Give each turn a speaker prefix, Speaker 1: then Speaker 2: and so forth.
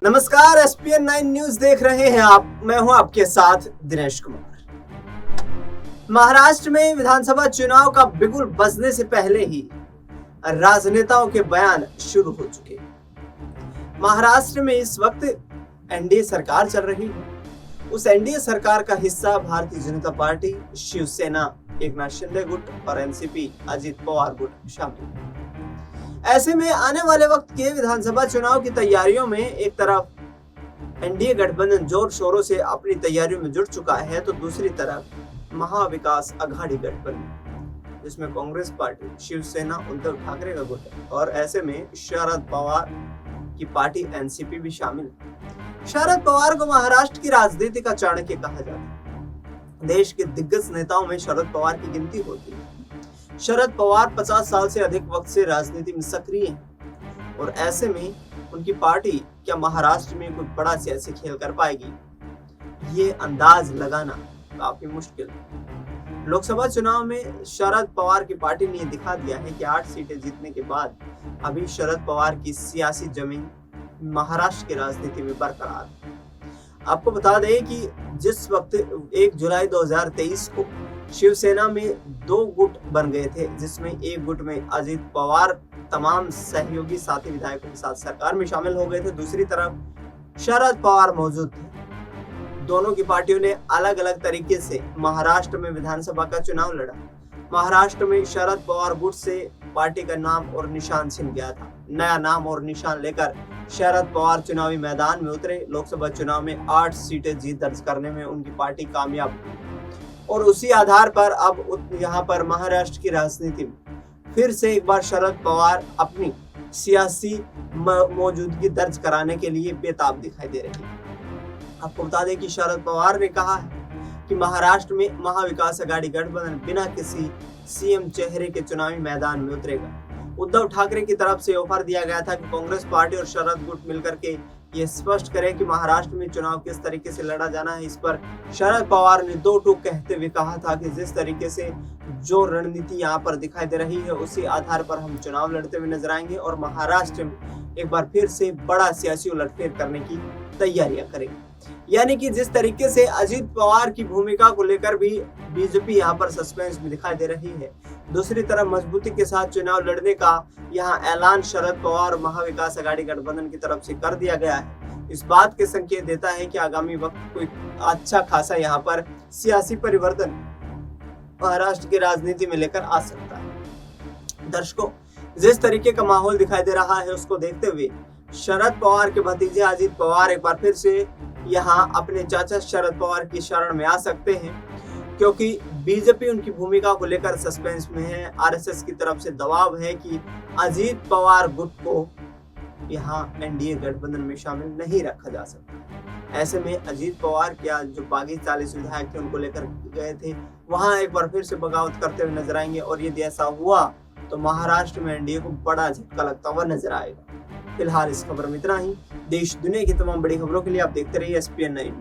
Speaker 1: नमस्कार, ESPN 9 news देख रहे हैं आप। मैं हूं आपके साथ दिनेश कुमार। महाराष्ट्र में विधानसभा चुनाव का बिगुल बजने से पहले ही राजनेताओं के बयान शुरू हो चुके हैं। महाराष्ट्र में इस वक्त एनडीए सरकार चल रही है। उस एनडीए सरकार का हिस्सा भारतीय जनता पार्टी, शिवसेना, एकनाथ शिंदे गुट और एनसीपी अजित पवार गुट शामिल है। ऐसे में आने वाले वक्त के विधानसभा चुनाव की तैयारियों में एक तरफ एनडीए गठबंधन जोर शोरों से अपनी तैयारियों में जुट चुका है, तो दूसरी तरफ महाविकास अघाड़ी गठबंधन जिसमें कांग्रेस पार्टी, शिवसेना, उद्धव ठाकरे का गुट है और ऐसे में शरद पवार की पार्टी एनसीपी भी शामिल है। शरद पवार को महाराष्ट्र की राजनीति का चाणक्य कहा जाता है। देश के दिग्गज नेताओं में शरद पवार की गिनती होती है। शरद पवार 50 साल से अधिक वक्त से राजनीति में सक्रिय हैं और ऐसे में उनकी पार्टी क्या महाराष्ट्र में कोई बड़ा सियासी खेल कर पाएगी, ये अंदाज लगाना काफी मुश्किल है। लोकसभा चुनाव में शरद पवार की पार्टी ने दिखा दिया है कि 8 सीटें जीतने के बाद अभी शरद पवार की सियासी जमीन महाराष्ट्र की राजनीति में बरकरार है। आपको बता दें कि जिस वक्त 1 जुलाई 2023 को शिवसेना में 2 गुट बन गए थे, जिसमें एक गुट में अजित पवार तमाम सहयोगी साथी विधायकों के साथ सरकार में शामिल हो गए थे, दूसरी तरफ शरद पवार मौजूद थे। दोनों की पार्टियों ने अलग अलग तरीके से महाराष्ट्र में विधानसभा का चुनाव लड़ा। महाराष्ट्र में शरद पवार गुट से पार्टी का नाम और निशान छिन गया था। नया नाम और निशान लेकर शरद पवार चुनावी मैदान में उतरे। लोकसभा चुनाव में 8 सीटें जीत दर्ज करने में उनकी पार्टी कामयाब हुई और उसी आधार पर अब यहाँ पर महाराष्ट्र की राजनीति में फिर से एक बार शरद पवार अपनी सियासी मौजूदगी दर्ज कराने के लिए बेताब दिखाई दे रही है। आपको बता दें कि शरद पवार ने कहा है कि महाराष्ट्र में महाविकास अघाड़ी गठबंधन बिना किसी सीएम चेहरे के चुनावी मैदान में उतरेगा। उद्धव ठाकरे की तरफ से ऑफर दिया गया था कि कांग्रेस पार्टी और शरद गुट मिलकर के ये स्पष्ट करें कि महाराष्ट्र में चुनाव किस तरीके से लड़ा जाना है। इस पर शरद पवार ने 2 टूक कहते हुए कहा था कि जिस तरीके से जो रणनीति यहाँ पर दिखाई दे रही है उसी आधार पर हम चुनाव लड़ते हुए नजर आएंगे और महाराष्ट्र में एक बार फिर से बड़ा सियासी उलटफेर करने की तैयारियां करेंगे। यानी कि जिस तरीके से अजित पवार की भूमिका को लेकर भी बीजेपी यहाँ पर सस्पेंस में दिखाई दे रही है, दूसरी तरफ मजबूती के साथ चुनाव लड़ने का यहाँ ऐलान शरद पवार महाविकास अघाड़ी गठबंधन की तरफ से कर दिया गया है। इस बात के संकेत देता है कि आगामी वक्त कोई अच्छा खासा यहाँ पर सियासी परिवर्तन महाराष्ट्र की राजनीति में लेकर आ सकता है। दर्शकों, जिस तरीके का माहौल दिखाई दे रहा है उसको देखते हुए शरद पवार के भतीजे अजित पवार एक बार फिर से यहाँ अपने चाचा शरद पवार की शरण में आ सकते हैं, क्योंकि बीजेपी उनकी भूमिका को लेकर सस्पेंस में है। आरएसएस की तरफ से दबाव है कि अजित पवार गुट को यहाँ एनडीए गठबंधन में शामिल नहीं रखा जा सकता। ऐसे में अजित पवार क्या जो बागी 40 विधायक थे उनको लेकर गए थे, वहां एक बार फिर से बगावत करते हुए नजर आएंगे और यदि ऐसा हुआ तो महाराष्ट्र में एनडीए को बड़ा झटका लगता हुआ नजर आएगा। फिलहाल इस खबर में इतना ही। देश दुनिया की तमाम बड़ी खबरों के लिए आप देखते रहिए एसपीएन 9।